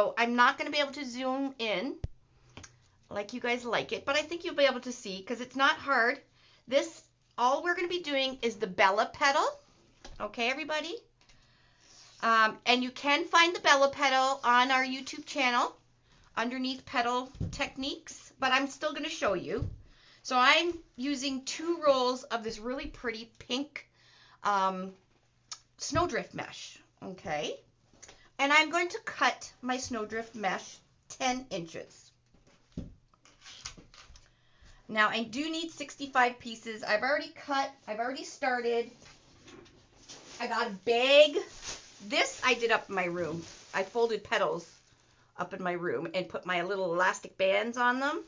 So I'm not going to be able to zoom in like you guys like it, but I think you'll be able to see because it's not hard. This, all we're going to be doing is the Bella petal. Okay, everybody? And you can find the Bella petal on our YouTube channel underneath Petal Techniques, but I'm still going to show you. So I'm using 2 rolls of this really pretty pink snowdrift mesh, okay? And I'm going to cut my snowdrift mesh 10 inches. Now I do need 65 pieces. I've already cut, I've already started. I got a bag. This I did up in my room. I folded petals up in my room and put my little elastic bands on them.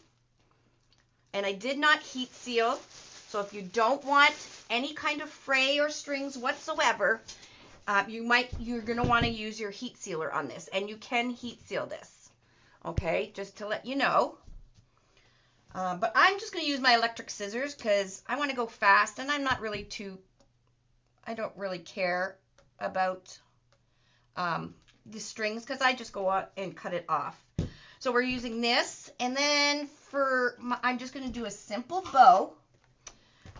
And I did not heat seal. So if you don't want any kind of fray or strings whatsoever, you're going to want to use your heat sealer on this. And you can heat seal this. Okay, just to let you know. But I'm just going to use my electric scissors because I want to go fast and I'm not really I don't really care about the strings because I just go out and cut it off. So we're using this, and then I'm just going to do a simple bow.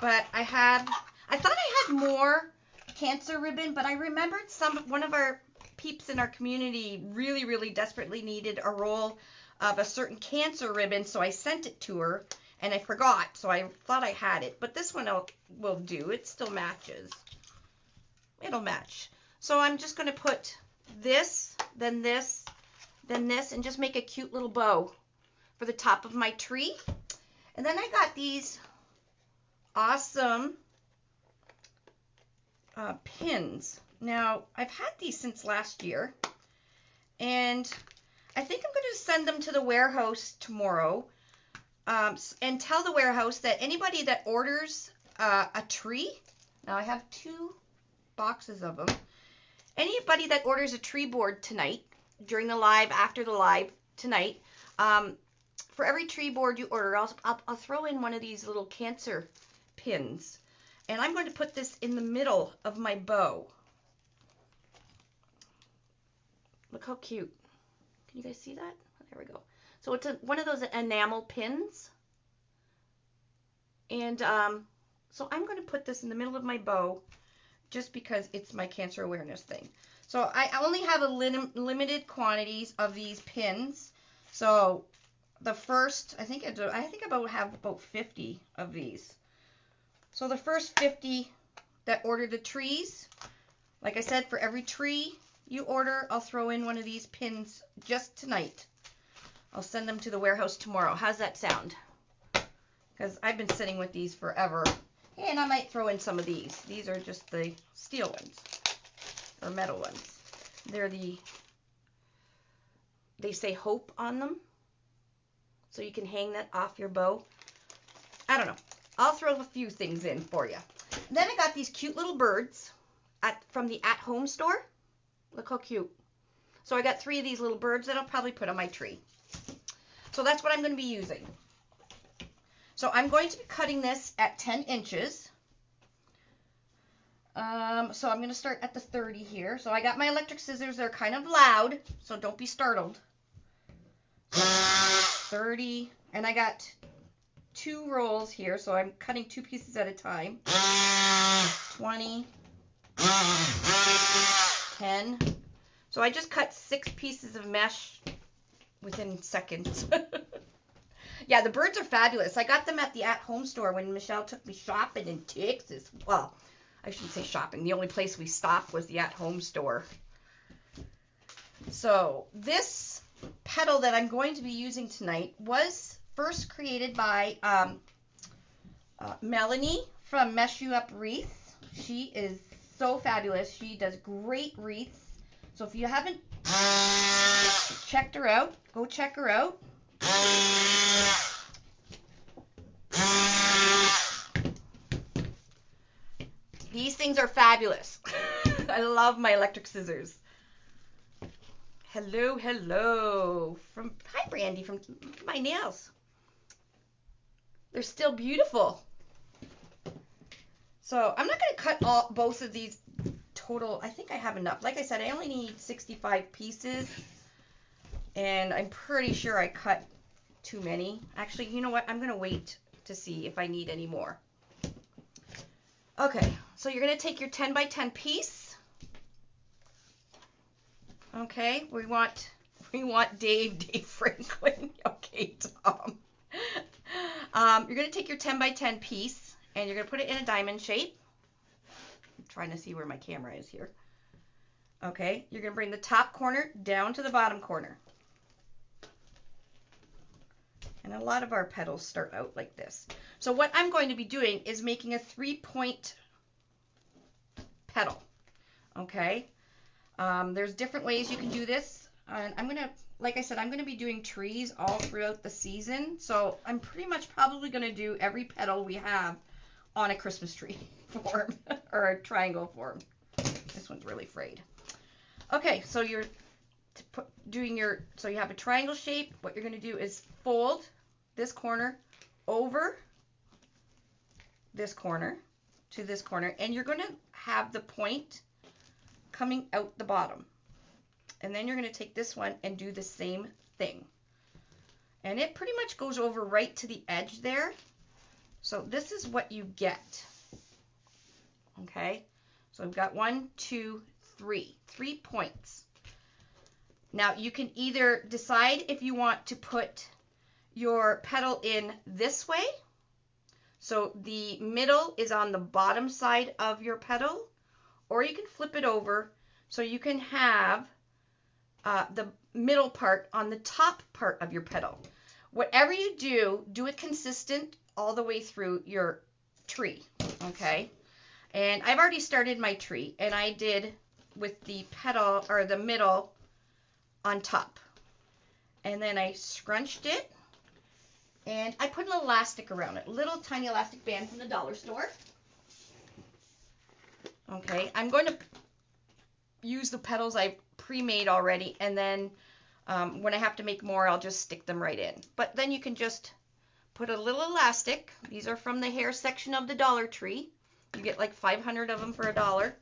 But I thought I had more cancer ribbon, but I remembered one of our peeps in our community really, really desperately needed a roll of a certain cancer ribbon, so I sent it to her, and I forgot, so I thought I had it. But this one will do. It still matches. It'll match. So I'm just going to put this, then this, then this, and just make a cute little bow for the top of my tree. And then I got these awesome pins. Now, I've had these since last year, and I think I'm going to send them to the warehouse tomorrow and tell the warehouse that anybody that orders a tree, now I have 2 boxes of them, anybody that orders a tree board tonight, during the live, after the live tonight, for every tree board you order, I'll throw in one of these little cancer pins. And I'm going to put this in the middle of my bow. Look how cute. Can you guys see that? There we go. So it's one of those enamel pins. And so I'm going to put this in the middle of my bow just because it's my cancer awareness thing. So I only have a limited quantities of these pins. So the first, I think I have about 50 of these. So the first 50 that order the trees, like I said, for every tree you order, I'll throw in one of these pins just tonight. I'll send them to the warehouse tomorrow. How's that sound? Because I've been sitting with these forever. And I might throw in some of these. These are just the steel ones, or metal ones. They say hope on them. So you can hang that off your bow. I don't know. I'll throw a few things in for you. Then I got these cute little birds from the At Home store. Look how cute. So I got 3 of these little birds that I'll probably put on my tree. So that's what I'm going to be using. So I'm going to be cutting this at 10 inches. So I'm going to start at the 30 here. So I got my electric scissors. They're kind of loud, so don't be startled. 30, and I got 2 rolls here, so I'm cutting 2 pieces at a time. 20, 10. So I just cut 6 pieces of mesh within seconds. Yeah, the birds are fabulous. I got them at the At Home store when Michelle took me shopping in Texas. Well, I shouldn't say shopping. The only place we stopped was the At Home store. So this petal that I'm going to be using tonight was first created by Melanie from Mesh You Up Wreath. She is so fabulous. She does great wreaths. So if you haven't checked her out, go check her out. These things are fabulous. I love my electric scissors. Hello, hello. Hi, Brandy, from my nails. They're still beautiful. So I'm not going to cut both of these total. I think I have enough. Like I said, I only need 65 pieces. And I'm pretty sure I cut too many. Actually, you know what? I'm going to wait to see if I need any more. Okay, so you're going to take your 10 by 10 piece. Okay, we want Dave Franklin. Okay, Tom. You're going to take your 10 by 10 piece and you're going to put it in a diamond shape. I'm trying to see where my camera is here. Okay, you're going to bring the top corner down to the bottom corner. And a lot of our petals start out like this. So what I'm going to be doing is making a 3-point petal. Okay, there's different ways you can do this. And I'm going to, like I said, I'm going to be doing trees all throughout the season. So I'm pretty much probably going to do every petal we have on a Christmas tree form or a triangle form. This one's really frayed. Okay, so you're doing your, so you have a triangle shape. What you're going to do is fold this corner over this corner to this corner, and you're going to have the point coming out the bottom. And then you're going to take this one and do the same thing. And it pretty much goes over right to the edge there. So this is what you get. Okay, so I've got 1, 2, 3 points. Now you can either decide if you want to put your petal in this way, so the middle is on the bottom side of your petal, or you can flip it over so you can have the middle part on the top part of your petal. Whatever you do, do it consistent all the way through your tree, okay? And I've already started my tree, and I did with the petal, or the middle, on top. And then I scrunched it, and I put an elastic around it, a little tiny elastic band from the dollar store. Okay, I'm going to use the petals I pre-made already, and then when I have to make more, I'll just stick them right in. But then you can just put a little elastic. These are from the hair section of the Dollar Tree. You get like 500 of them for $1.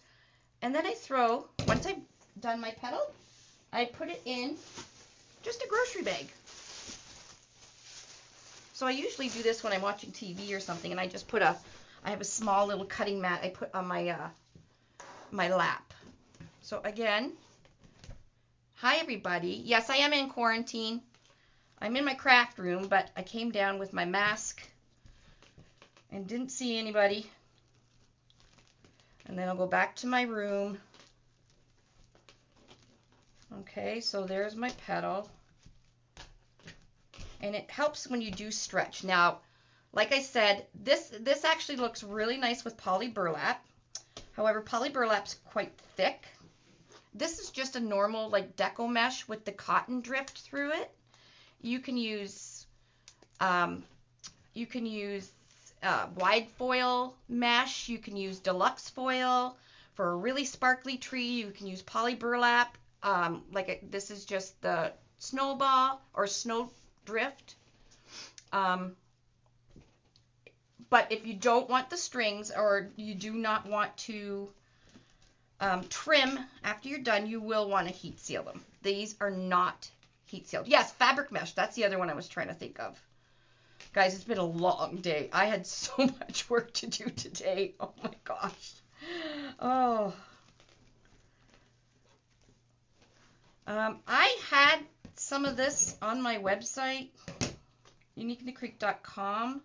And then I throw, once I've done my petal, I put it in just a grocery bag. So I usually do this when I'm watching TV or something, and I just put I have a small little cutting mat I put on my my lap. So again, hi everybody. Yes, I am in quarantine. I'm in my craft room, but I came down with my mask and didn't see anybody. And then I'll go back to my room. Okay, so there's my petal. And it helps when you do stretch. Now, like I said, this actually looks really nice with poly burlap. However, poly burlap's quite thick. This is just a normal like Deco mesh with the cotton drift through it. You can use wide foil mesh. You can use deluxe foil for a really sparkly tree. You can use poly burlap. This is just the snowball or snow drift. But if you don't want the strings, or you do not want to trim after you're done, you will want to heat seal them. These are not heat sealed. Yes, fabric mesh. That's the other one I was trying to think of. Guys, it's been a long day. I had so much work to do today. Oh my gosh. Oh. I had some of this on my website, uniqueinthecreek.com.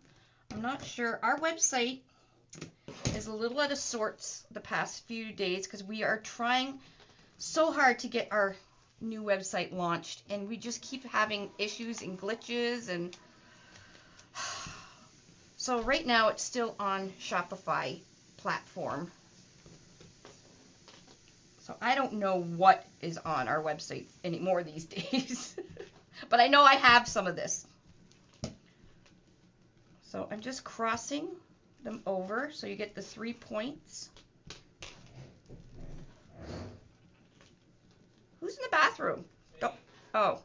I'm not sure. Our website is a little out of sorts the past few days because we are trying so hard to get our new website launched, and we just keep having issues and glitches, and so right now it's still on Shopify platform. So I don't know what is on our website anymore these days. But I know I have some of this. So I'm just crossing them over so you get the 3 points. Who's in the bathroom? Oh.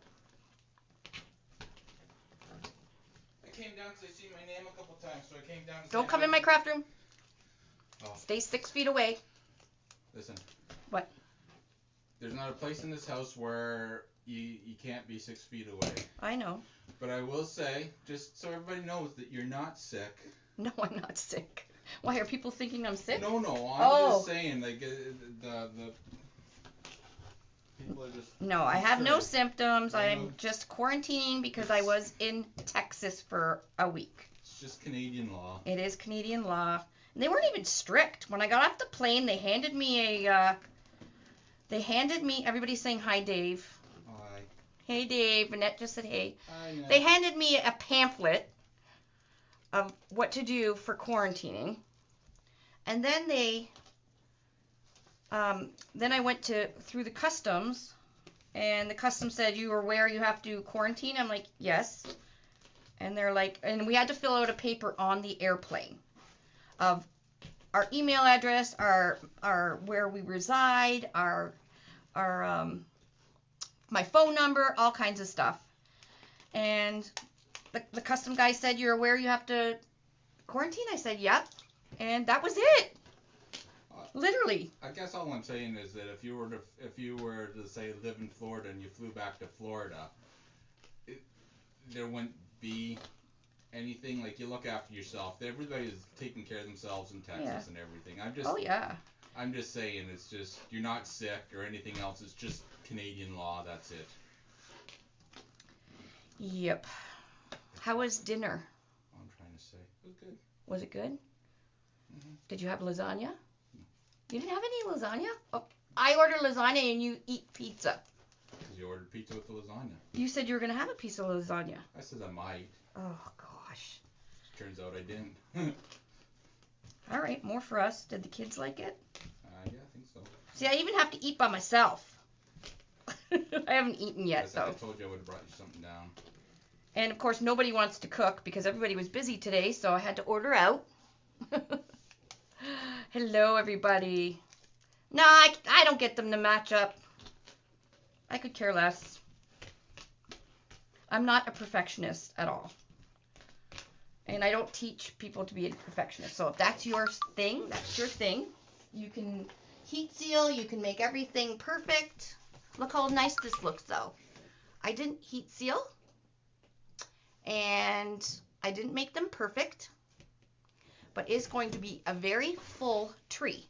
I came down because I seen my name a couple times, so I came down. Don't come in my craft room. Oh. Stay 6 feet away. Listen. What? There's not a place in this house where you can't be 6 feet away. I know. But I will say, just so everybody knows that you're not sick. No, I'm not sick. Why are people thinking I'm sick? No, I'm just saying, like, the people are just... No, I have no symptoms. I'm just quarantining because I was in Texas for a week. It's just Canadian law. It is Canadian law. And they weren't even strict. When I got off the plane, they handed me everybody's saying hi, Dave. Hi. Hey, Dave. Annette just said hey. Hi, Annette. They handed me a pamphlet of what to do for quarantining. And then then I went through the customs, and the customs said, you are aware you have to quarantine? I'm like, yes. And they're like, and we had to fill out a paper on the airplane of our email address, our where we reside, our my phone number, all kinds of stuff. And the custom guy said, you're aware you have to quarantine? I said, yep. And that was it. Literally. I guess all I'm saying is that if you were to say live in Florida and you flew back to Florida, there wouldn't be anything, like, you look after yourself. Everybody's taking care of themselves in Texas and everything. I'm just saying, it's just, you're not sick or anything else. It's just Canadian law. That's it. Yep. How was dinner? I'm trying to say. It was good. Was it good? Mm-hmm. Did you have lasagna? You didn't have any lasagna? Oh, I ordered lasagna and you eat pizza. Because you ordered pizza with the lasagna. You said you were going to have a piece of lasagna. I said I might. Oh, gosh. Turns out I didn't. All right, more for us. Did the kids like it? Yeah, I think so. See, I even have to eat by myself. I haven't eaten yet, though. I told you I would have brought you something down. And, of course, nobody wants to cook because everybody was busy today, so I had to order out. Hello, everybody. No, I don't get them to match up. I could care less. I'm not a perfectionist at all. And I don't teach people to be a perfectionist. So if that's your thing, that's your thing. You can heat seal. You can make everything perfect. Look how nice this looks, though. I didn't heat seal. And I didn't make them perfect. But it's going to be a very full tree.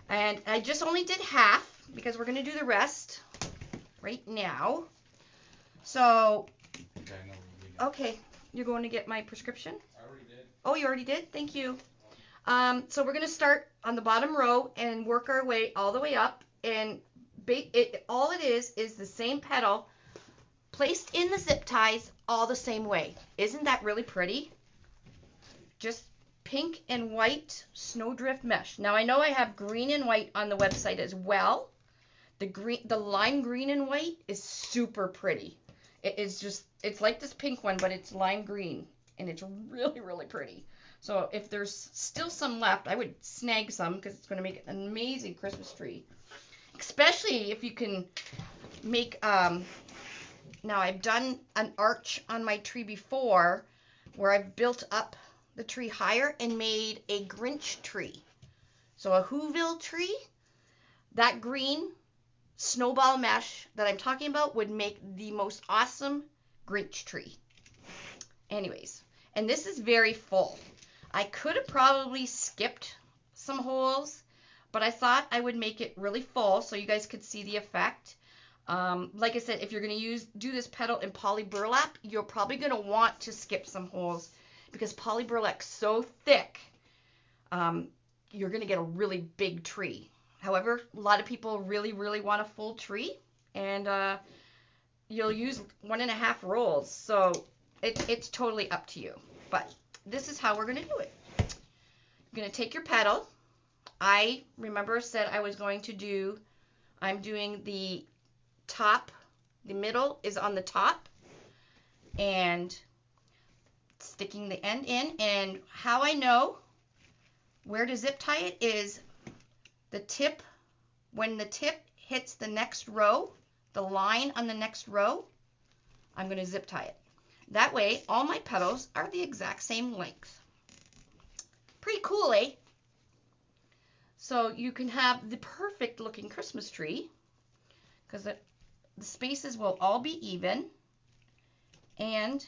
And I just only did half because we're going to do the rest right now. So, Okay, I know what you need. Okay, you're going to get my prescription? I already did. Oh, you already did? Thank you. So we're going to start on the bottom row and work our way all the way up. And all it is the same petal placed in the zip ties all the same way. Isn't that really pretty? Just pink and white snowdrift mesh. Now I know I have green and white on the website as well. The lime green and white is super pretty. It is just, it's like this pink one, but it's lime green, and it's really, really pretty. So if there's still some left, I would snag some because it's going to make an amazing Christmas tree. Especially if you can make, now I've done an arch on my tree before where I've built up the tree higher and made a Grinch tree. So a Whoville tree, that green snowball mesh that I'm talking about would make the most awesome Grinch tree. Anyways, and this is very full. I could have probably skipped some holes, but I thought I would make it really full so you guys could see the effect. Like I said, if you're going to do this petal in poly burlap, you're probably going to want to skip some holes because poly burlap's so thick, you're going to get a really big tree. However, a lot of people really, really want a full tree, and you'll use 1.5 rolls. So it's totally up to you. But this is how we're going to do it. You're going to take your petal. I remember said I was going to do, I'm doing the top, the middle is on the top, and sticking the end in. And how I know where to zip tie it is the tip, when the tip hits the next row, the line on the next row, I'm going to zip tie it. That way, all my petals are the exact same length. Pretty cool, eh? So you can have the perfect looking Christmas tree, because the spaces will all be even, and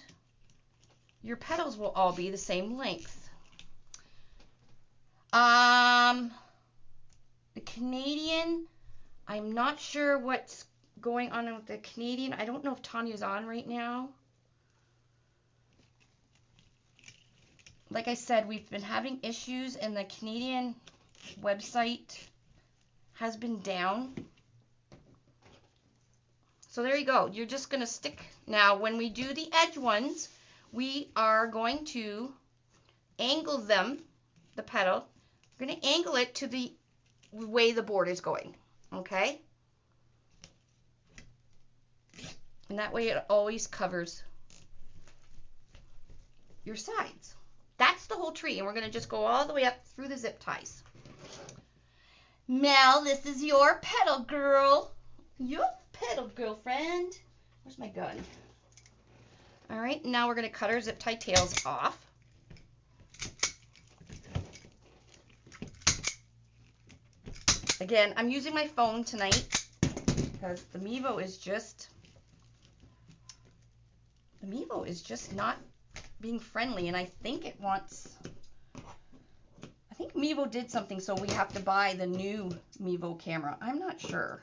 your petals will all be the same length. The Canadian, I'm not sure what's going on with the Canadian. I don't know if Tanya's on right now. Like I said, we've been having issues, and the Canadian website has been down. So there you go. You're just going to stick. Now, when we do the edge ones, we are going to angle them, the petal. We're going to angle it to the way the board is going. Okay? And that way it always covers your sides. That's the whole tree, and we're going to just go all the way up through the zip ties. Mel, this is your petal girl. Your petal girlfriend. Where's my gun? All right, now we're going to cut our zip tie tails off. Again, I'm using my phone tonight because the Mevo is just not being friendly, and I think it wants, I think Mevo did something so we have to buy the new Mevo camera. I'm not sure.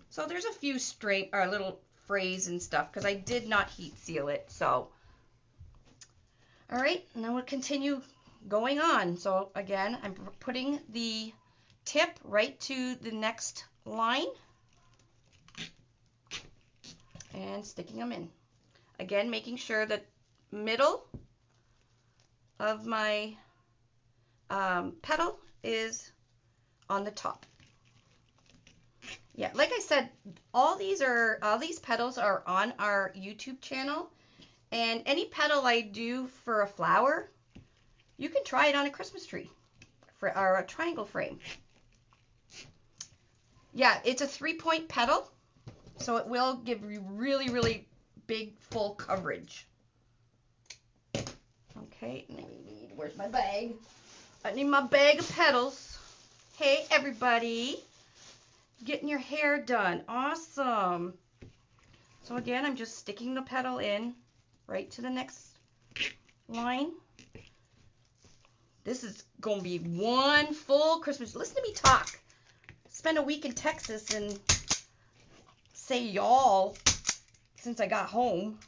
So there's a few stray or little frays and stuff because I did not heat seal it. So all right, now we'll continue going on. So again, I'm putting the tip right to the next line and sticking them in. Again, making sure that middle of my petal is on the top. Yeah, like I said, all these petals are on our YouTube channel, and any petal I do for a flower, you can try it on a Christmas tree for or a triangle frame. Yeah, it's a 3-point petal, so it will give you really, really big full coverage. Okay, and I need, where's my bag? I need my bag of petals. Hey everybody, getting your hair done. Awesome. So again, I'm just sticking the petal in right to the next line. This is going to be one full Christmas. Listen to me talk. Spend a week in Texas and say y'all since I got home.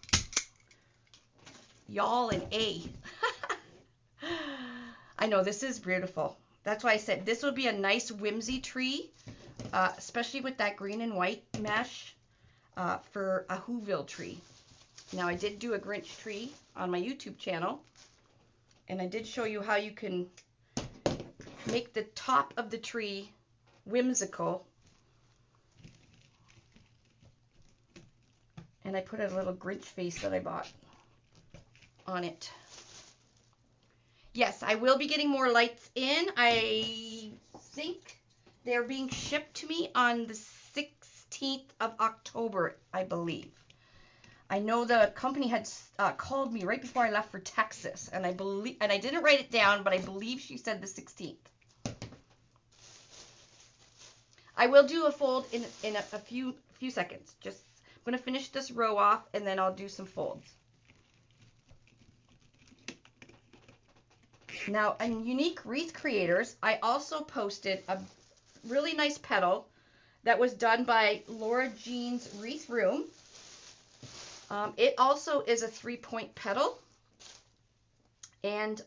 Y'all and A. I know, this is beautiful. That's why I said this would be a nice whimsy tree, especially with that green and white mesh for a Whoville tree. Now, I did do a Grinch tree on my YouTube channel, and I did show you how you can make the top of the tree whimsical. And I put a little Grinch face that I bought on it. Yes, I will be getting more lights in. I think they're being shipped to me on the 16th of October, I believe. I know the company had called me right before I left for Texas, and I didn't write it down, but I believe she said the 16th. I will do a fold in a few seconds. Just I'm going to finish this row off, and then I'll do some folds. Now, on Unique Wreath Creators, I also posted a really nice petal that was done by Laura Jean's Wreath Room. It also is a 3-point petal, and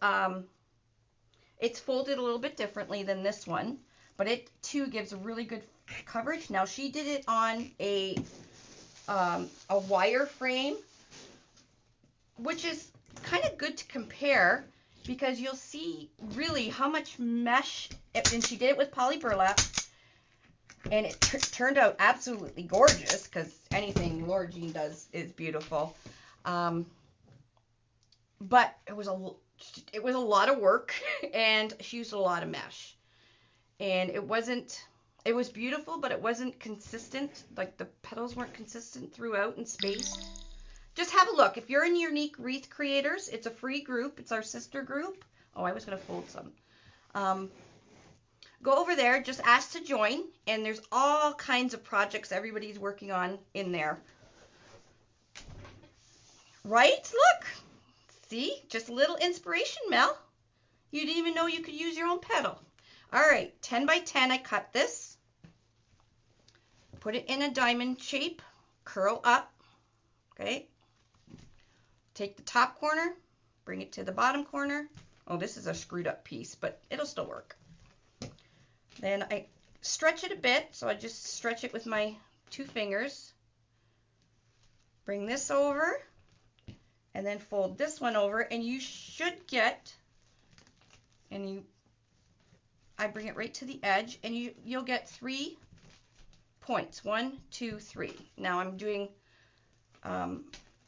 it's folded a little bit differently than this one, but it too gives a really good coverage. Now, she did it on a wire frame, which is kind of good to compare because you'll see really how much mesh, and she did it with poly burlap, and it turned out absolutely gorgeous because anything Laura Jean does is beautiful. But it was a lot of work, and she used a lot of mesh, and it was beautiful, but it wasn't consistent. Like the petals weren't consistent throughout and spaced. Just have a look. If you're in Unique Wreath Creators, it's a free group. It's our sister group. Oh, I was going to fold some. go over there, just ask to join, and there's all kinds of projects everybody's working on in there. Right? Look. See? Just a little inspiration, Mel. You didn't even know you could use your own petal. All right, 10 by 10, I cut this. Put it in a diamond shape, curl up, okay? Take the top corner, bring it to the bottom corner. Oh, this is a screwed up piece, but it'll still work. Then I stretch it a bit, so I just stretch it with my 2 fingers. Bring this over, and then fold this one over, and you should get, I bring it right to the edge, and you'll get 3 points. 1, 2, 3. Now I'm doing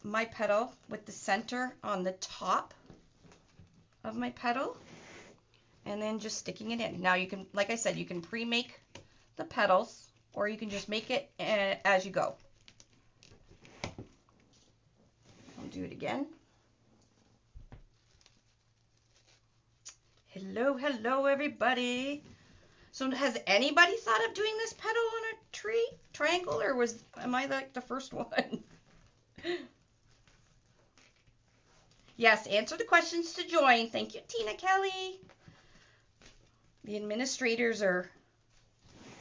my petal with the center on the top of my petal, and then just sticking it in. Now you can, like I said, you can pre-make the petals, or you can just make it as you go. I'll do it again. Hello, hello everybody. So has anybody thought of doing this petal on a triangle, or am I like the first one? Yes, answer the questions to join. Thank you, Tina Kelly. The administrators are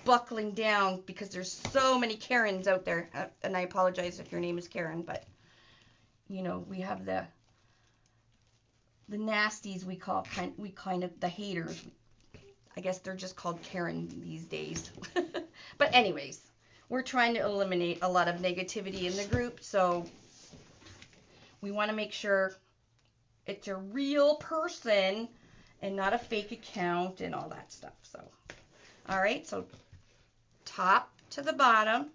buckling down because there's so many Karens out there. And I apologize if your name is Karen, but you know, we have the nasties we kind of the haters. I guess they're just called Karen these days. But anyways, we're trying to eliminate a lot of negativity in the group, so we want to make sure it's a real person and not a fake account and all that stuff. So, all right, so top to the bottom.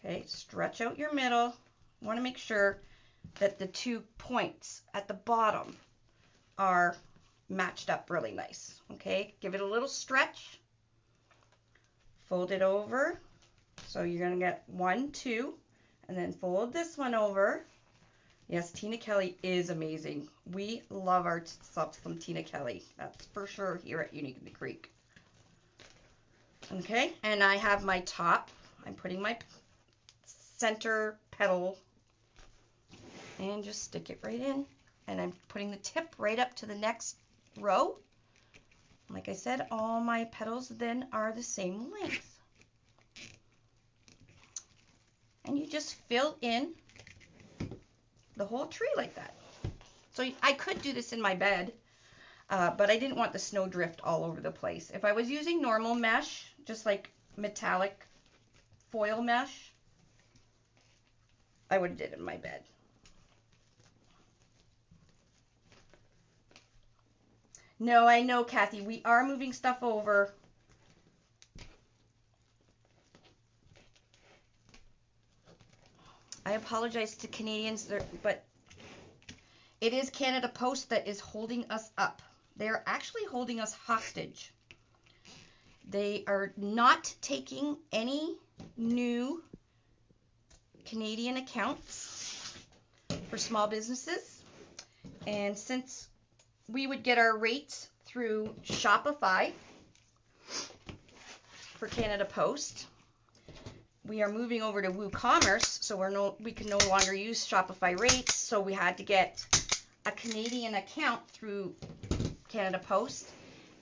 Okay, stretch out your middle. You want to make sure that the 2 points at the bottom are matched up really nice. Okay, give it a little stretch. Fold it over. So you're going to get 1, 2, and then fold this one over. Yes, Tina Kelly is amazing. We love our stuff from Tina Kelly. That's for sure here at Unique in the Creek. Okay, and I have my top. I'm putting my center petal and just stick it right in. And I'm putting the tip right up to the next row. Like I said, all my petals then are the same length. And you just fill in the whole tree like that. So I could do this in my bed, but I didn't want the snow drift all over the place. If I was using normal mesh, just like metallic foil mesh, I would have did it in my bed. No, I know, Kathy. We are moving stuff over. I apologize to Canadians, but it is Canada Post that is holding us up. They are actually holding us hostage. They are not taking any new Canadian accounts for small businesses. And since we would get our rates through Shopify for Canada Post, we are moving over to WooCommerce, so we can no longer use Shopify rates. So we had to get a Canadian account through Canada Post,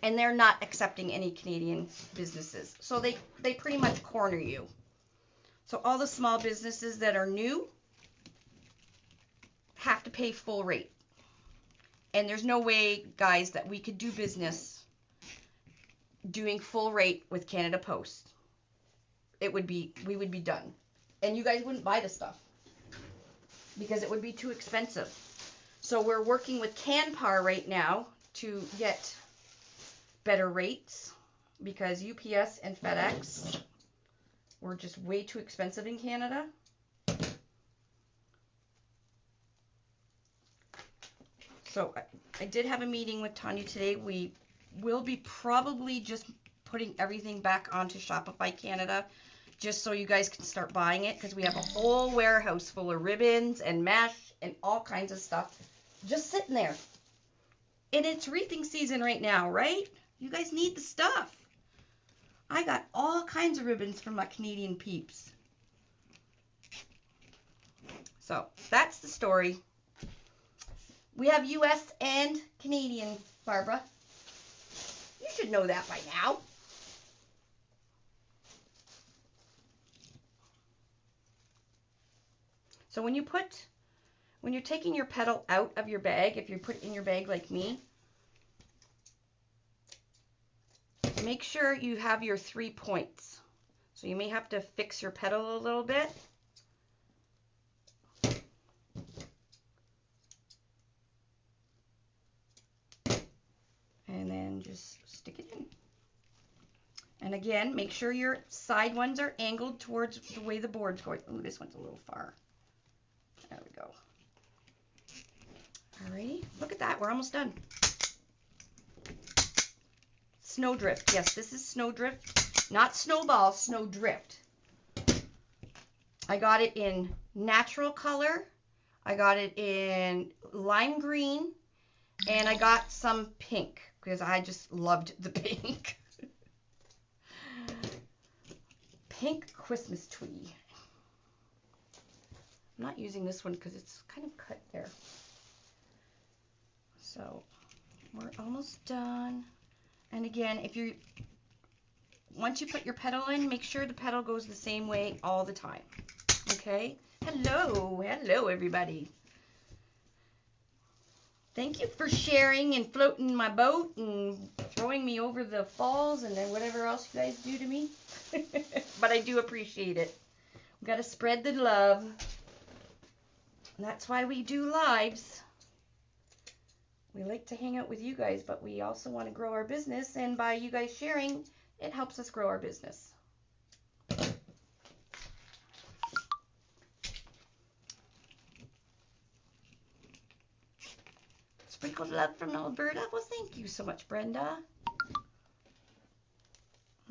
and they're not accepting any Canadian businesses. So they pretty much corner you. So all the small businesses that are new have to pay full rate. And there's no way, guys, that we could do business doing full rate with Canada Post. We would be done. And you guys wouldn't buy the stuff because it would be too expensive. So we're working with CanPar right now to get better rates because UPS and FedEx were just way too expensive in Canada. So I did have a meeting with Tanya today. We will be probably just putting everything back onto Shopify Canada just so you guys can start buying it because we have a whole warehouse full of ribbons and mesh and all kinds of stuff just sitting there. And it's wreathing season right now, right? You guys need the stuff. I got all kinds of ribbons from my Canadian peeps. So that's the story. We have U.S. and Canadian, Barbara. You should know that by now. So when you're taking your petal out of your bag, if you put it in your bag like me, make sure you have your 3 points. So you may have to fix your petal a little bit. And then just stick it in. And again, make sure your side ones are angled towards the way the board's going. Ooh, this one's a little far. There we go. Alrighty, look at that, we're almost done. Snowdrift, yes, this is snowdrift, not snowball, snowdrift. I got it in natural color, I got it in lime green, and I got some pink, because I just loved the pink. Pink Christmas tree. I'm not using this one because it's kind of cut there. So we're almost done. And again, once you put your petal in, make sure the petal goes the same way all the time. Okay? Hello everybody. Thank you for sharing and floating my boat and throwing me over the falls and then whatever else you guys do to me. But I do appreciate it. We got to spread the love. And that's why we do lives. We like to hang out with you guys, but we also want to grow our business. And by you guys sharing, it helps us grow our business. Sprinkled love from Alberta. Well, thank you so much, Brenda.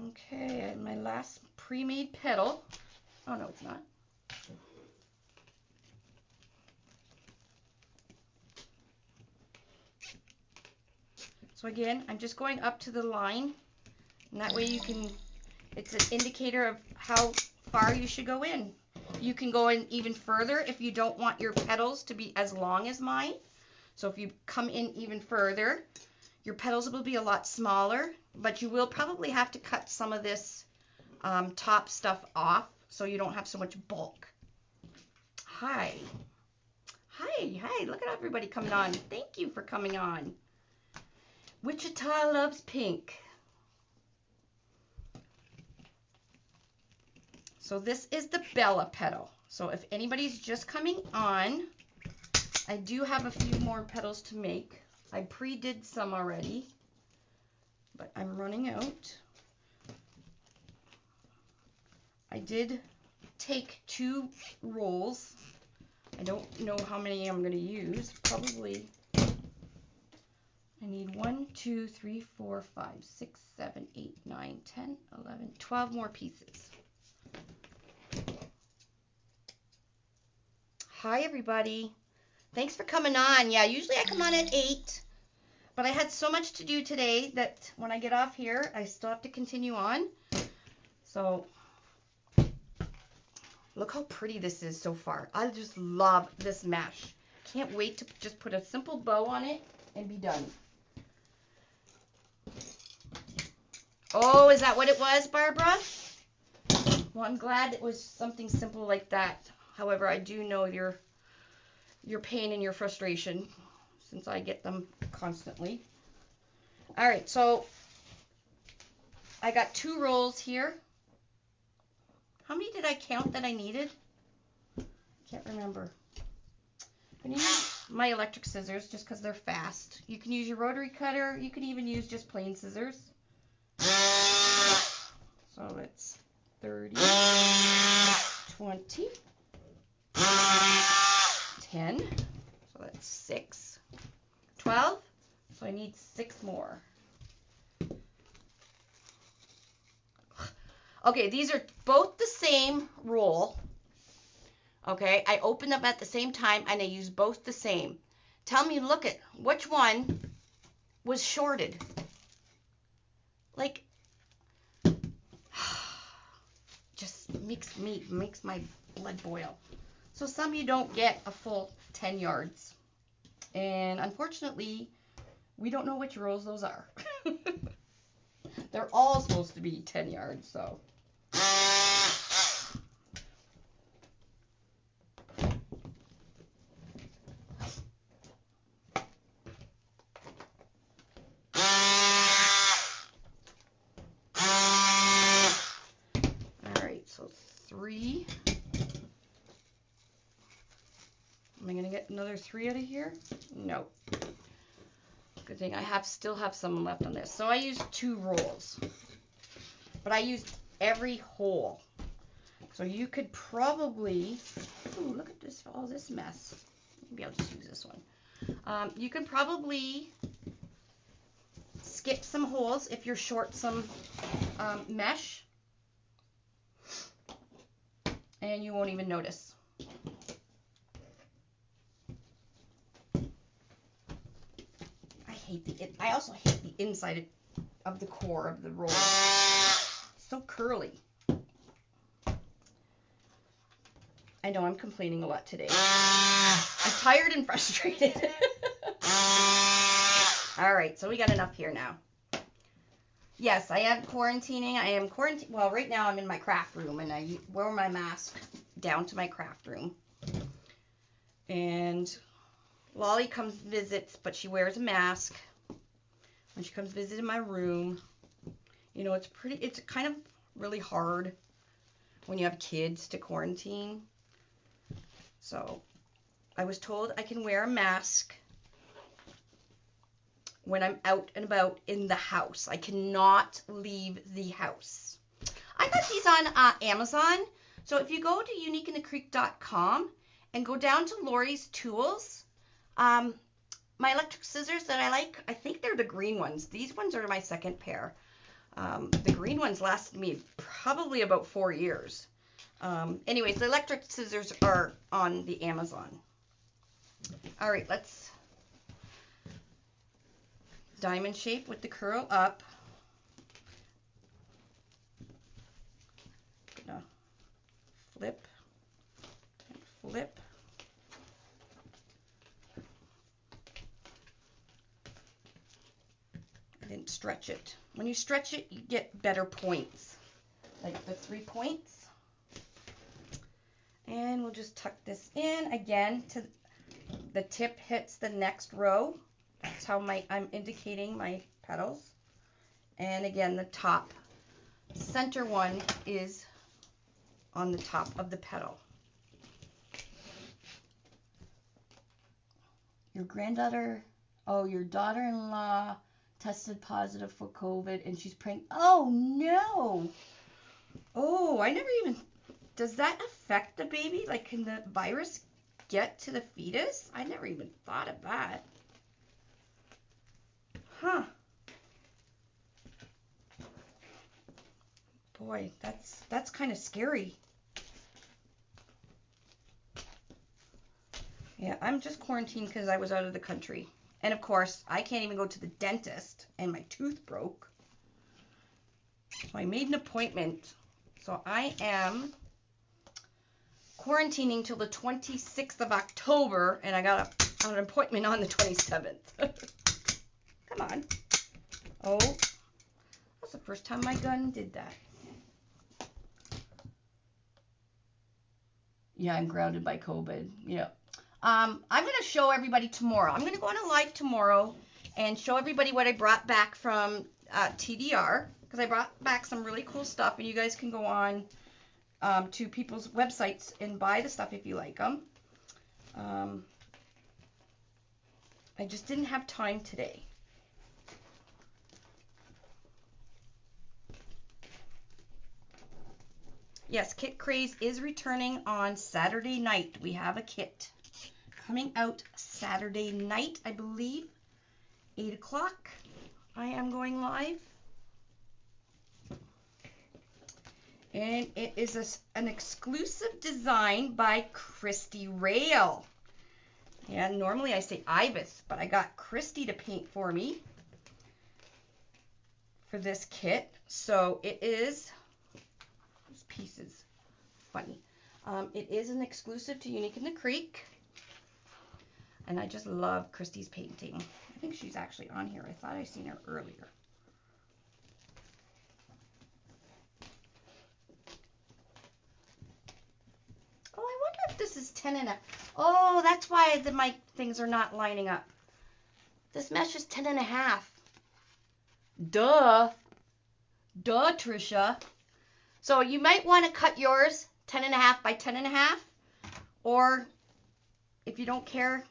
Okay, and my last pre-made petal. Oh, no, it's not. So again, I'm just going up to the line, and that way you can, it's an indicator of how far you should go in. You can go in even further if you don't want your petals to be as long as mine. So if you come in even further, your petals will be a lot smaller, but you will probably have to cut some of this top stuff off so you don't have so much bulk. Hi, look at everybody coming on. Thank you for coming on. Wichita loves pink. So this is the Bella petal. So if anybody's just coming on, I do have a few more petals to make. I pre-did some already, but I'm running out. I did take 2 rolls. I don't know how many I'm going to use. Probably I need 1, 2, 3, 4, 5, 6, 7, 8, 9, 10, 11, 12 more pieces. Hi, everybody. Thanks for coming on. Yeah, usually I come on at 8, but I had so much to do today that when I get off here, I still have to continue on. So look how pretty this is so far. I just love this mesh. Can't wait to just put a simple bow on it and be done. Oh, is that what it was, Barbara? Well, I'm glad it was something simple like that. However, I do know your pain and your frustration since I get them constantly. All right, so I got 2 rolls here. How many did I count that I needed? Can't remember. I'm going to use my electric scissors just because they're fast. You can use your rotary cutter. You can even use just plain scissors. So it's 30, 20, 10, so that's 6, 12, so I need 6 more. Okay, these are both the same roll. Okay, I opened them at the same time and I use both the same. Tell me, look at which one was shorted. Like, just makes my blood boil. So some you don't get a full 10 yards. And unfortunately, we don't know which rows those are. They're all supposed to be 10 yards, so. All right, so 3. Am I gonna get another 3 out of here? No. Good thing I still have some left on this. So I used 2 rolls, but I used every hole. So you could probably, ooh, look at this, all this mess. Maybe I'll just use this one. You could probably skip some holes if you're short some mesh, and you won't even notice. I also hate the inside of the core of the roll. So curly. I know I'm complaining a lot today. I'm tired and frustrated. All right, so we got enough here now. Yes, I am quarantining. Well, right now I'm in my craft room, and I wear my mask down to my craft room. And Lolly comes visits, but she wears a mask when she comes visit in my room. You know, it's kind of really hard when you have kids to quarantine. So I was told I can wear a mask when I'm out and about in the house. I cannot leave the house. I got these on Amazon. So if you go to uniqueinthecreek.com and go down to Lori's Tools, my electric scissors that I like, I think they're the green ones. These ones are my second pair. The green ones lasted me probably about 4 years. Anyways, the electric scissors are on the Amazon. All right, let's diamond shape with the curl up. Gonna flip, flip. I didn't stretch it. When you stretch it, you get better points, like the 3 points. And we'll just tuck this in again to the tip hits the next row. That's how I'm indicating my petals. And again, the top center one is on the top of the petal. Your daughter-in-law tested positive for COVID and she's praying. Oh no! Oh, I never even. Does that affect the baby? Like, can the virus get to the fetus? I never even thought of that. Huh. Boy, that's kind of scary. Yeah, I'm just quarantined because I was out of the country. And of course, I can't even go to the dentist and my tooth broke. So I made an appointment. So I am quarantining till the 26th of October, and I got an appointment on the 27th. Come on. Oh, that's the first time my gun did that. Yeah, I'm grounded by COVID. Yeah. I'm going to show everybody tomorrow. I'm going to go on a live tomorrow and show everybody what I brought back from TDR, because I brought back some really cool stuff, and you guys can go on to people's websites and buy the stuff if you like them. I just didn't have time today. Yes, Kit Craze is returning on Saturday night. We have a kit coming out Saturday night, I believe, 8 o'clock. I am going live. And it is an exclusive design by Christy Rail. Yeah, normally I say Ibis, but I got Christy to paint for me. for this kit. So it is, these pieces, funny. It is an exclusive to Unique in the Creek. And I just love Christy's painting. I think she's actually on here. I thought I seen her earlier. Oh, I wonder if this is 10 and a... Oh, that's why my things are not lining up. This mesh is 10 and a half. Duh. Duh, Trisha. So you might want to cut yours 10 and a half by 10 and a half. Or if you don't care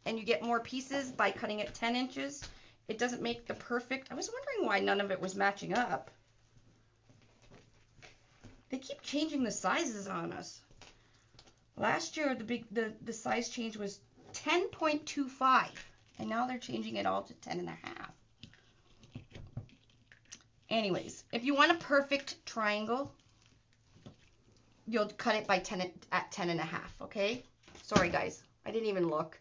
and you get more pieces by cutting it 10 inches, it doesn't make the perfect... I was wondering why none of it was matching up. They keep changing the sizes on us. Last year, the size change was 10.25, and now they're changing it all to 10 and a half. Anyways, if you want a perfect triangle, you'll cut it by 10 at 10 and a half, okay? Sorry, guys. I didn't even look.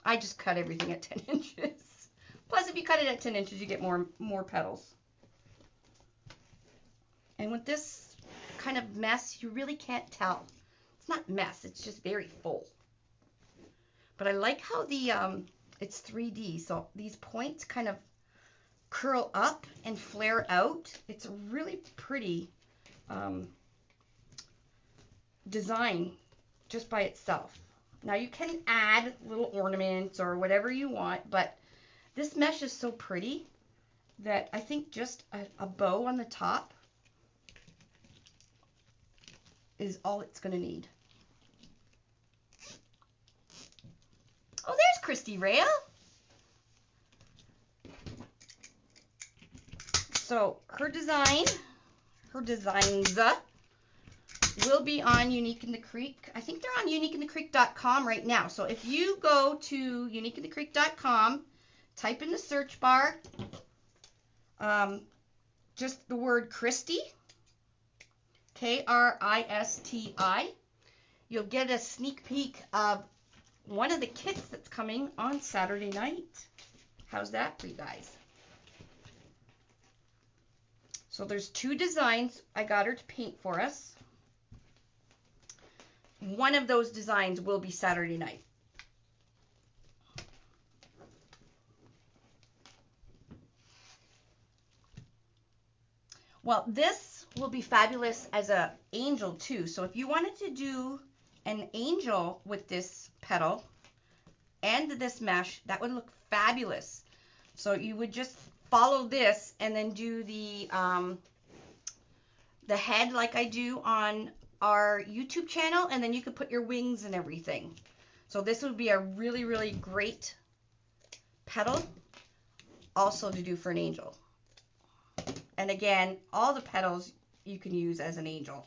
I just cut everything at 10 inches. Plus, if you cut it at 10 inches, you get more petals. And with this kind of mess, you really can't tell. It's not mess. It's just very full. But I like how the it's 3D, so these points kind of curl up and flare out. It's a really pretty design just by itself. Now you can add little ornaments or whatever you want, but this mesh is so pretty that I think just a bow on the top is all it's going to need. Oh, there's Christy Rail. So her designs will be on Unique in the Creek. I think they're on uniqueinthecreek.com right now. So if you go to uniqueinthecreek.com, type in the search bar, just the word Christy, Kristi, you'll get a sneak peek of one of the kits that's coming on Saturday night. How's that for you guys? So there's 2 designs I got her to paint for us. One of those designs will be Saturday night. Well, this will be fabulous as an angel too. So if you wanted to do an angel with this petal and this mesh, that would look fabulous. So you would just follow this and then do the head like I do on our YouTube channel, and then you could put your wings and everything. So this would be a really, really great petal also to do for an angel. And again, all the petals you can use as an angel.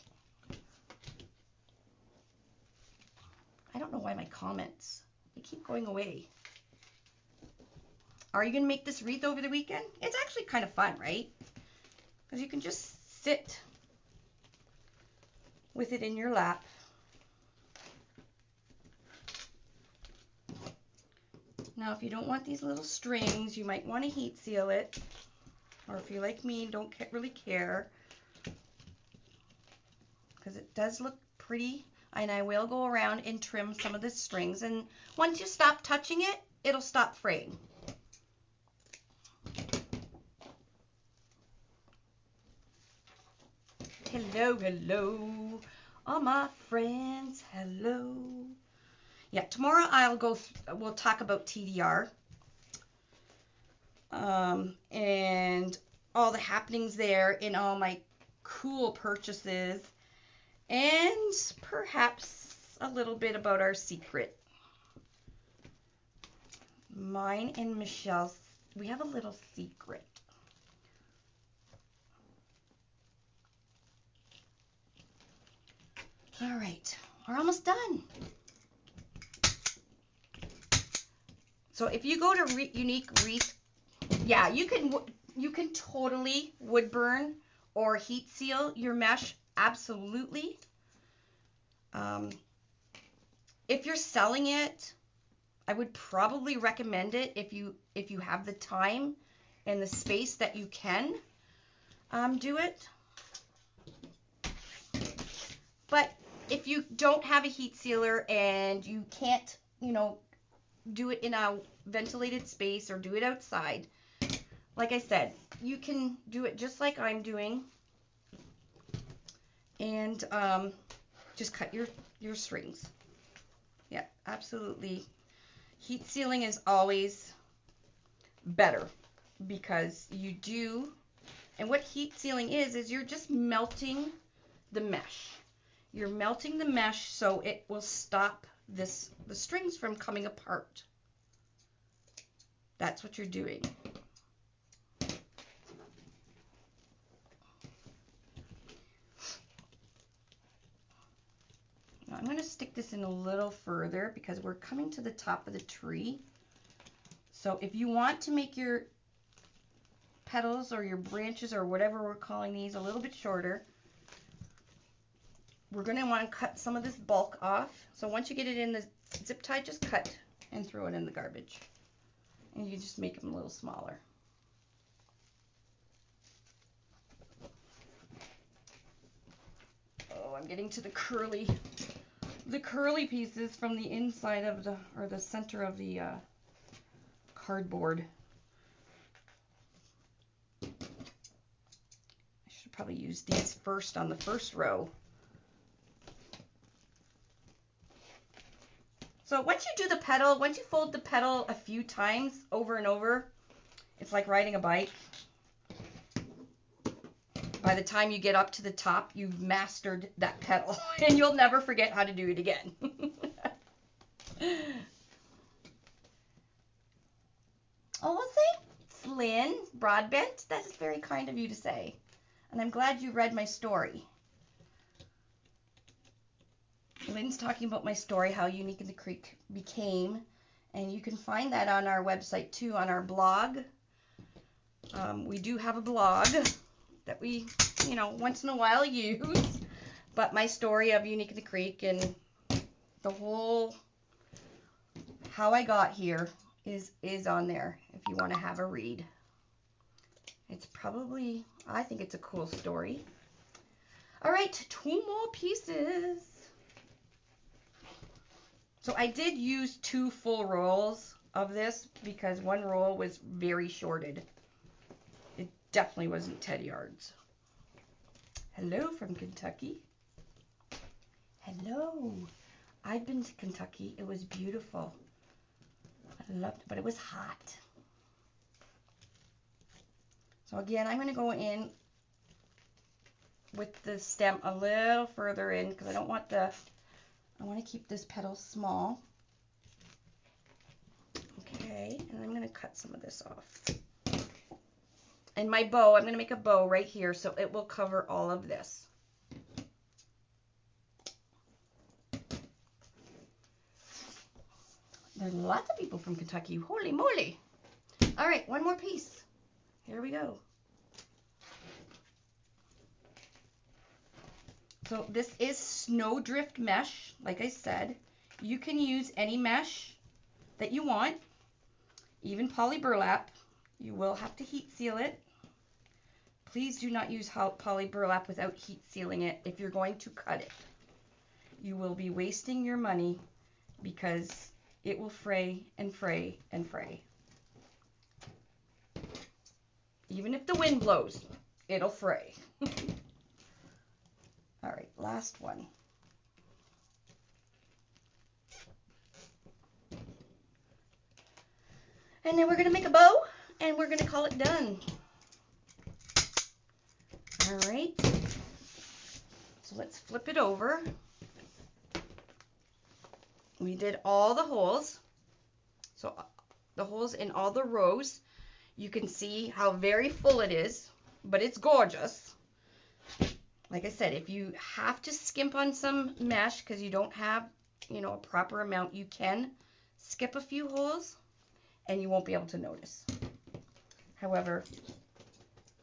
I don't know why my comments, they keep going away. Are you going to make this wreath over the weekend? It's actually kind of fun, right? Because you can just sit with it in your lap. Now, if you don't want these little strings, you might want to heat seal it. Or if you're like me, don't really care. Because it does look pretty. And I will go around and trim some of the strings. And once you stop touching it, it'll stop fraying. Hello, hello, all my friends, hello. Yeah, tomorrow we'll talk about TDR and all the happenings there and all my cool purchases and perhaps a little bit about our secret. Mine and Michelle's, we have a little secret. All right, we're almost done. So if you go to Unique Wreath, yeah, you can totally wood burn or heat seal your mesh, absolutely. If you're selling it, I would probably recommend it if you have the time and the space that you can do it. But if you don't have a heat sealer and you can't, you know, do it in a ventilated space or do it outside, like I said, you can do it just like I'm doing, and just cut your strings. Yeah, absolutely. Heat sealing is always better because you do, and what heat sealing is you're just melting the mesh. You're melting the mesh so it will stop the strings from coming apart. That's what you're doing. Now I'm going to stick this in a little further because we're coming to the top of the tree. So if you want to make your petals or your branches or whatever we're calling these a little bit shorter, we're going to want to cut some of this bulk off. So once you get it in the zip tie, just cut and throw it in the garbage. And you just make them a little smaller. Oh, I'm getting to the curly pieces from the inside of the center of the cardboard. I should probably use these first on the first row. So once you do the petal, once you fold the petal a few times over and over, it's like riding a bike. By the time you get up to the top, you've mastered that petal and you'll never forget how to do it again. Oh, thanks, Lynn Broadbent. That is very kind of you to say. And I'm glad you read my story. Lynn's talking about my story, how Unique in the Creek became, and you can find that on our website too, on our blog. We do have a blog that we, you know, once in a while use, but my story of Unique in the Creek and the whole how I got here is on there if you want to have a read. It's probably, I think it's a cool story. All right, 2 more pieces. So I did use 2 full rolls of this because one roll was very shorted. It definitely wasn't 10 yards. Hello from Kentucky. Hello. I've been to Kentucky. It was beautiful. I loved it, but it was hot. So again, I'm going to go in with the stem a little further in because I don't want the, I want to keep this petal small. Okay, and I'm going to cut some of this off. And my bow, I'm going to make a bow right here so it will cover all of this. There's lots of people from Kentucky. Holy moly. All right, one more piece. Here we go. So this is snowdrift mesh, like I said. You can use any mesh that you want, even poly burlap. You will have to heat seal it. Please do not use poly burlap without heat sealing it if you're going to cut it. You will be wasting your money because it will fray and fray and fray. Even if the wind blows, it'll fray. All right, last one. And then we're going to make a bow, and we're going to call it done. All right. So let's flip it over. We did all the holes. So the holes in all the rows. You can see how very full it is, but it's gorgeous. Like I said, if you have to skimp on some mesh because you don't have, you know, a proper amount, you can skip a few holes and you won't be able to notice. However,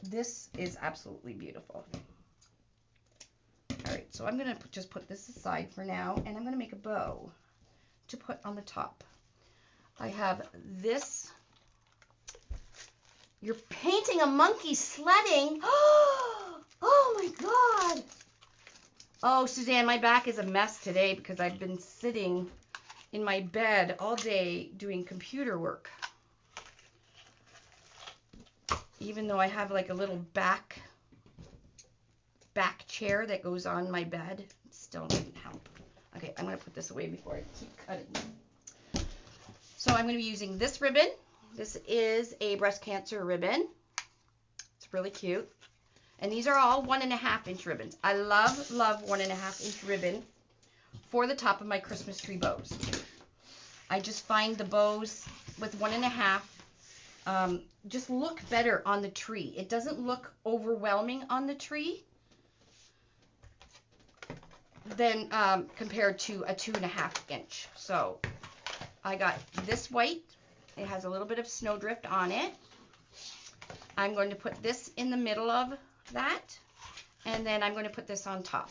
this is absolutely beautiful. All right, so I'm going to just put this aside for now, and I'm going to make a bow to put on the top. I have this You're painting a monkey sledding. Oh my God. Oh, Suzanne, my back is a mess today because I've been sitting in my bed all day doing computer work. Even though I have like a little back chair that goes on my bed, it still doesn't help. Okay, I'm going to put this away before I keep cutting. So I'm going to be using this ribbon. This is a breast cancer ribbon. It's really cute. And these are all 1.5 inch ribbons. I love 1.5 inch ribbon for the top of my Christmas tree bows. I just find the bows with 1.5 just look better on the tree. It doesn't look overwhelming on the tree than compared to a 2.5 inch. So I got this white. It has a little bit of snowdrift on it. I'm going to put this in the middle of that, and then I'm going to put this on top.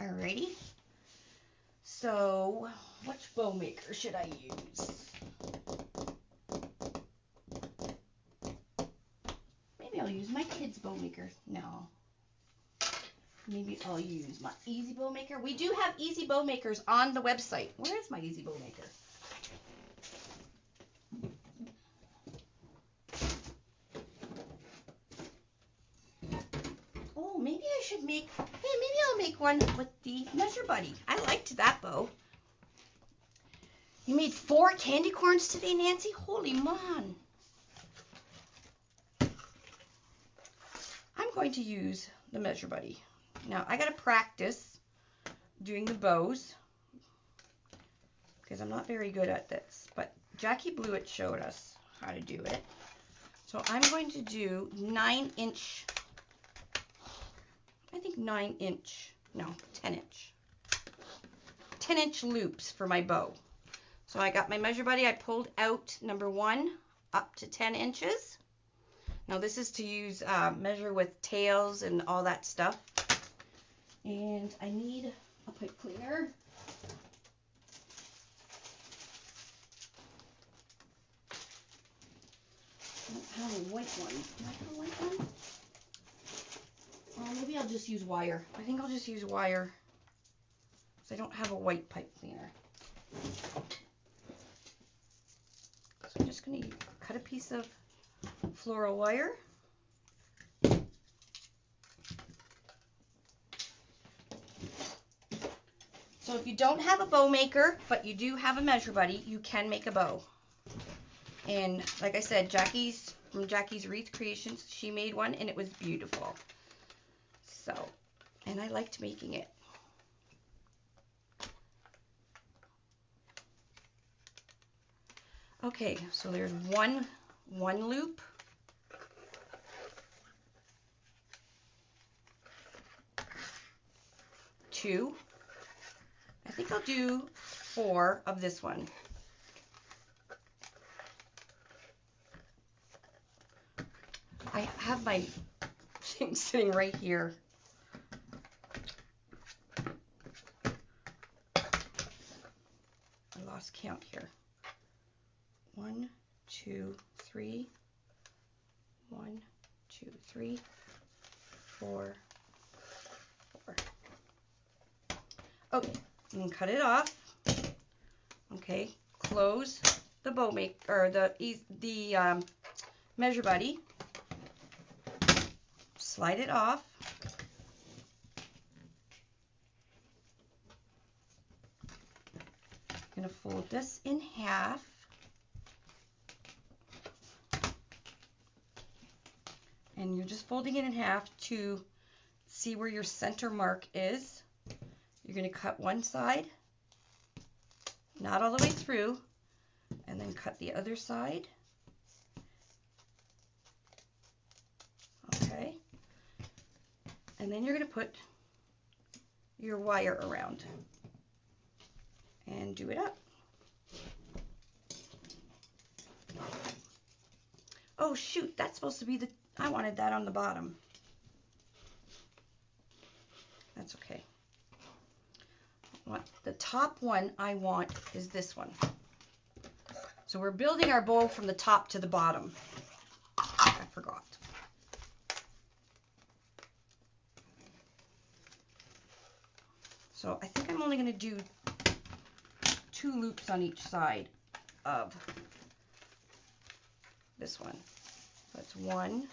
Alrighty. So, which bow maker should I use? Maybe I'll use my kids' bow maker. No. Maybe I'll use my Easy Bow Maker. We do have Easy Bow Makers on the website. Where is my Easy Bow Maker? Oh, maybe I should make, hey, maybe I'll make one with the Measure Buddy. I liked that bow. You made 4 candy corns today, Nancy? Holy man. I'm going to use the Measure Buddy. Now, I got to practice doing the bows because I'm not very good at this, but Jackie Blewett showed us how to do it. So I'm going to do 9 inch, I think 9 inch, no, 10 inch. 10 inch loops for my bow. So I got my Measure Buddy. I pulled out number 1 up to 10 inches. Now this is to use measure with tails and all that stuff. And I need a pipe cleaner. I don't have a white one. Do I have a white one? Maybe I'll just use wire. I think I'll just use wire because I don't have a white pipe cleaner. So I'm just going to cut a piece of floral wire. So if you don't have a bow maker, but you do have a Measure Buddy, you can make a bow. And like I said, from Jackie's Wreath Creations, she made one and it was beautiful. So, and I liked making it. Okay, so there's one loop. Two. I think I'll do 4 of this one. I have my thing sitting right here. I lost count here. 1, 2, 3. 1, 2, 3, 4, 4. Okay, you can cut it off. Okay, close the bow maker, or the Measure Buddy. Slide it off. I'm going to fold this in half. And you're just folding it in half to see where your center mark is. You're going to cut one side, not all the way through, and then cut the other side. Okay. And then you're going to put your wire around and do it up. Oh shoot, that's supposed to be I wanted that on the bottom. That's okay. The top one I want is this one. So we're building our bow from the top to the bottom. So I think I'm only going to do 2 loops on each side of this one. That's 1,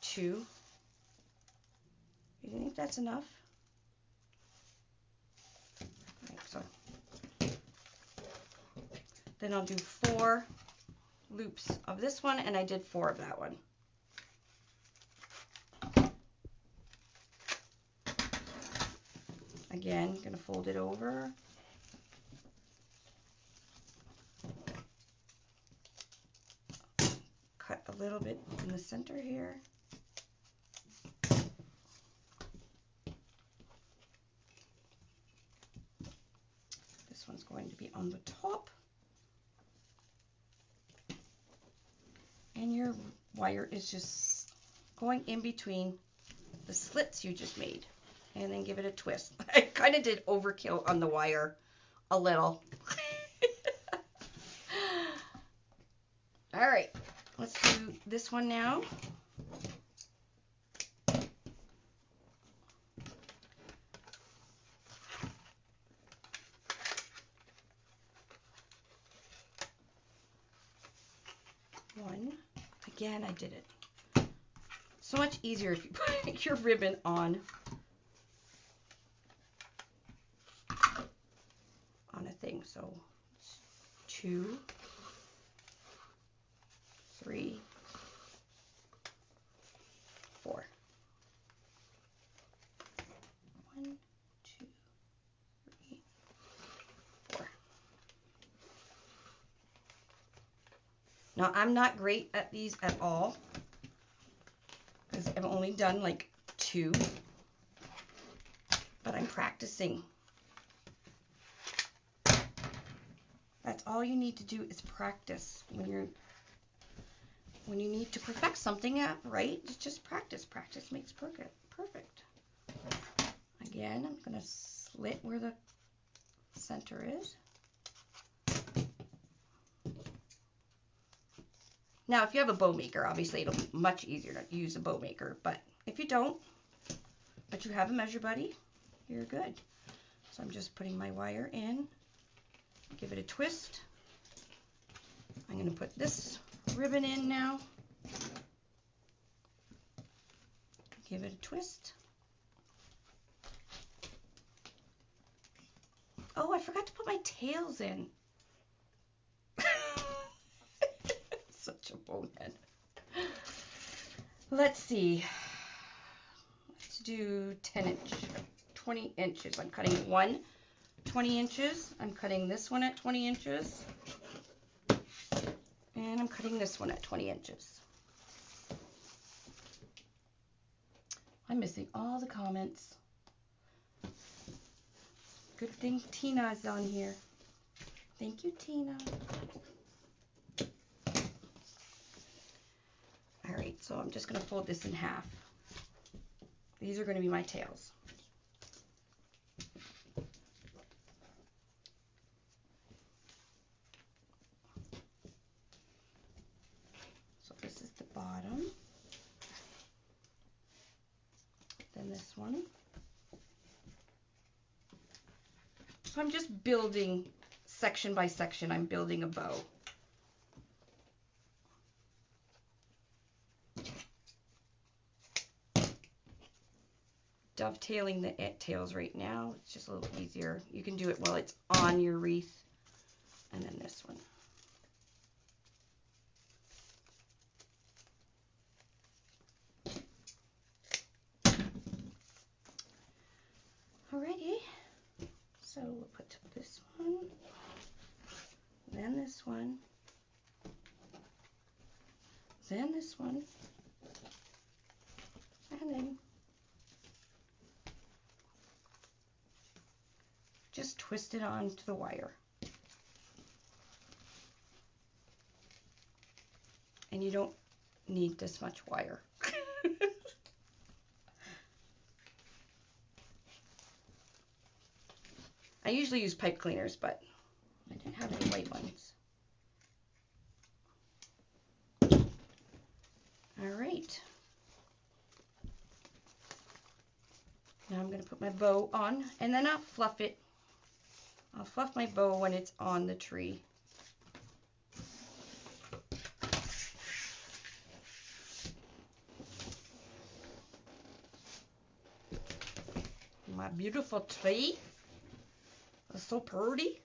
2. You think that's enough? Right, so then I'll do 4 loops of this one, and I did 4 of that one. Again, gonna fold it over. Cut a little bit in the center here. This one's going to be on the top. And your wire is just going in between the slits you just made. And then give it a twist. I kind of did overkill on the wire a little. All right, let's do this one now. One. Again, I did it. So much easier if you put your ribbon on a thing. So 2, 3, 4. 1, 2, 3, 4. Now I'm not great at these at all because I've only done like 2, but I'm practicing. That's all you need to do is practice. When you need to perfect something right, just practice. Practice makes perfect. Again, I'm going to slit where the center is. Now, if you have a bow maker, obviously it'll be much easier to use a bow maker, but if you don't, but you have a measure buddy, you're good. So I'm just putting my wire in. Give it a twist. I'm going to put this ribbon in now. Give it a twist. Oh, I forgot to put my tails in. Such a bonehead. Let's see. Let's do 20 inches. I'm cutting one 20 inches. I'm cutting this one at 20 inches. And I'm cutting this one at 20 inches. I'm missing all the comments. Good thing Tina's on here. Thank you, Tina. All right, so I'm just going to fold this in half. These are going to be my tails. So this is the bottom. Then this one. So I'm just building section by section. I'm building a bow. Dovetailing the tails right now. It's just a little easier. You can do it while it's on your wreath. And then this one. Alrighty. So we'll put this one, then this one, then this one, and then just twist it onto the wire. And you don't need this much wire. I usually use pipe cleaners, but I didn't have any white ones. All right. I'm going to put my bow on, and then I'll fluff it. I'll fluff my bow when it's on the tree. My beautiful tree. It's so pretty.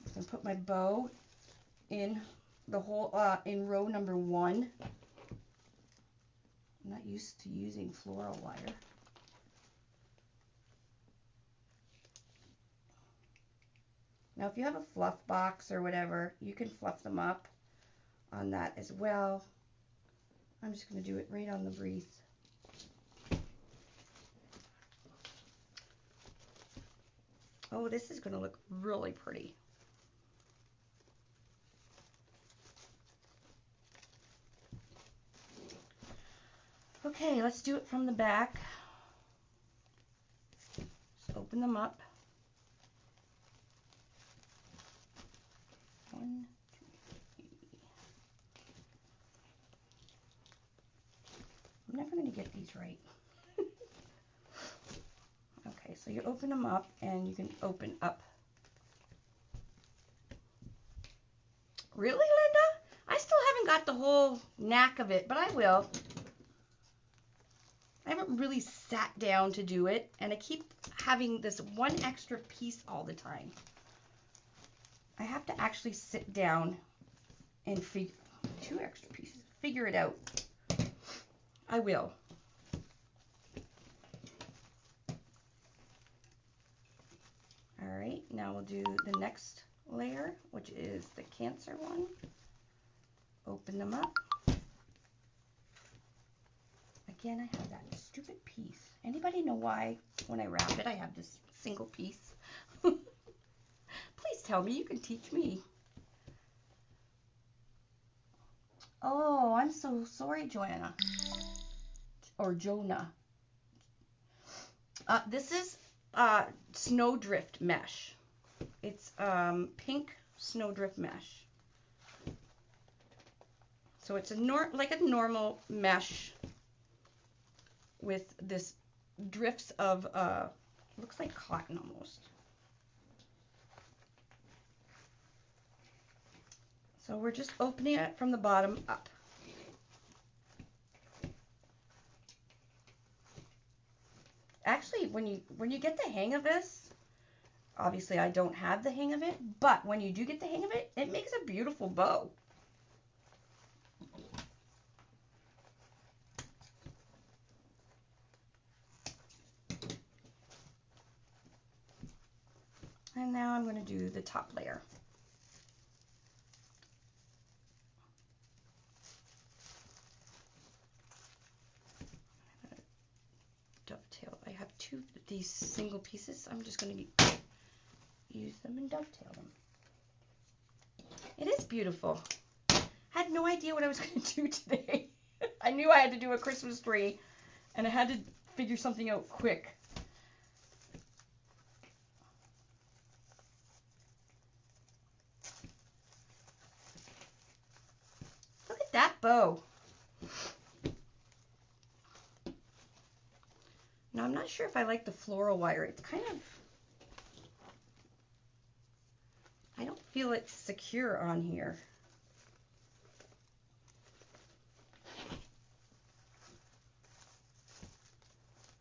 I'm going to put my bow in the whole, in row number 1. I'm not used to using floral wire. Now, if you have a fluff box or whatever, you can fluff them up on that as well. I'm just going to do it right on the wreath. Oh, this is going to look really pretty. Okay, let's do it from the back. Just open them up. 1, 2, 3. I'm never going to get these right. Okay, so you open them up, and you can open up. Really, Linda? I still haven't got the whole knack of it, but I will. I haven't really sat down to do it, and I keep having this one extra piece all the time. I have to actually sit down and figure, 2 extra pieces, figure it out. I will. All right, now we'll do the next layer, which is the Cancer one. Open them up. Again, I have that stupid piece. Anybody know why when I wrap it, I have this single piece? Please tell me, you can teach me. Oh, I'm so sorry, Joanna. Or Jonah. This is snowdrift mesh. It's pink snowdrift mesh. So it's like a normal mesh with this drifts of looks like cotton almost. So we're just opening it from the bottom up. Actually, when you get the hang of this, obviously I don't have the hang of it, but when you do get the hang of it, it makes a beautiful bow. And now I'm going to do the top layer. Dovetail. I have 2 of these single pieces. I'm just going to use them and dovetail them. It is beautiful. I had no idea what I was going to do today. I knew I had to do a Christmas tree, and I had to figure something out quick. Look at that bow. Now, I'm not sure if I like the floral wire. It's kind of, I don't feel it's secure on here.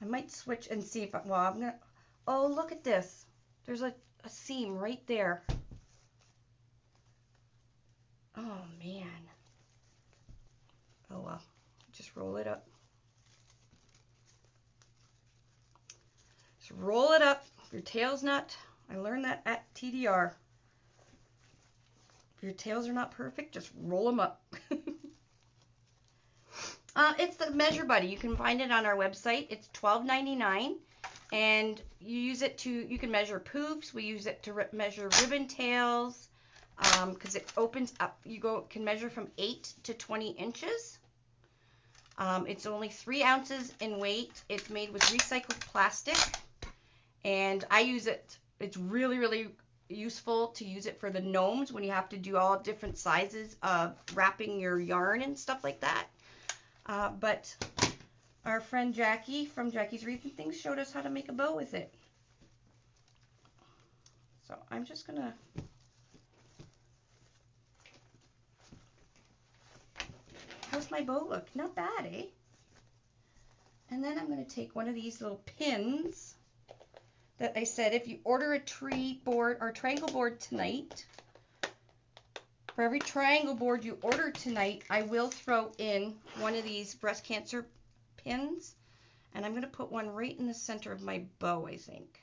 I might switch and see if I, well, I'm going to, oh, look at this. There's a seam right there. Oh, man. Oh, well, just roll it up. Just roll it up. If your tail's not, I learned that at TDR. If your tails are not perfect, just roll them up. It's the Measure Buddy. You can find it on our website. It's $12.99, and you use it to, you can measure poofs. We use it to measure ribbon tails, because it opens up. You can measure from 8 to 20 inches. It's only 3 ounces in weight. It's made with recycled plastic, and I use it. It's really, really useful to use it for the gnomes when you have to do all different sizes of wrapping your yarn and stuff like that. But our friend Jackie from Jackie's Wreathing Things showed us how to make a bow with it. So I'm just gonna how's my bow look? Not bad, eh? And then I'm gonna take one of these little pins that I said if you order a tree board or triangle board tonight, for every triangle board you order tonight, I will throw in one of these breast cancer pins, and I'm going to put one right in the center of my bow, I think,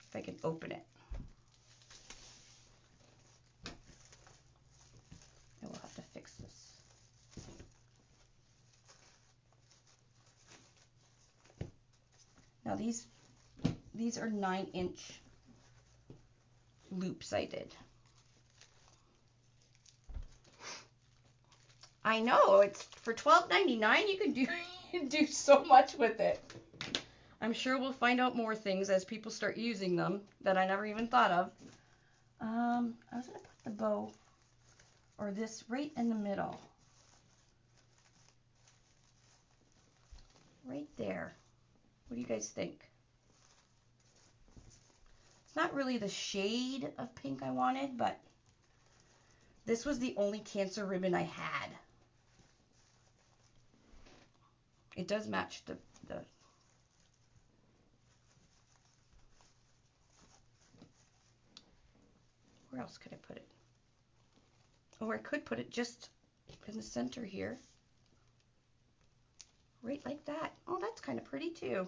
if I can open it. I will have to fix this. Now these are 9-inch loops I did. I know, it's for $12.99 you can do so much with it. I'm sure we'll find out more things as people start using them that I never even thought of. I was going to put the bow or this right in the middle. Right there. What do you guys think? It's not really the shade of pink I wanted, but this was the only cancer ribbon I had. It does match the where else could I put it? Or I could put it just in the center here. Right like that. Oh, that's kind of pretty too.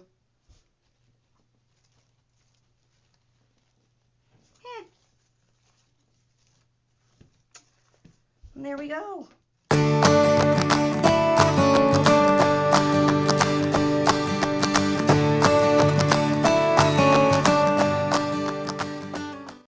Yeah. And there we go.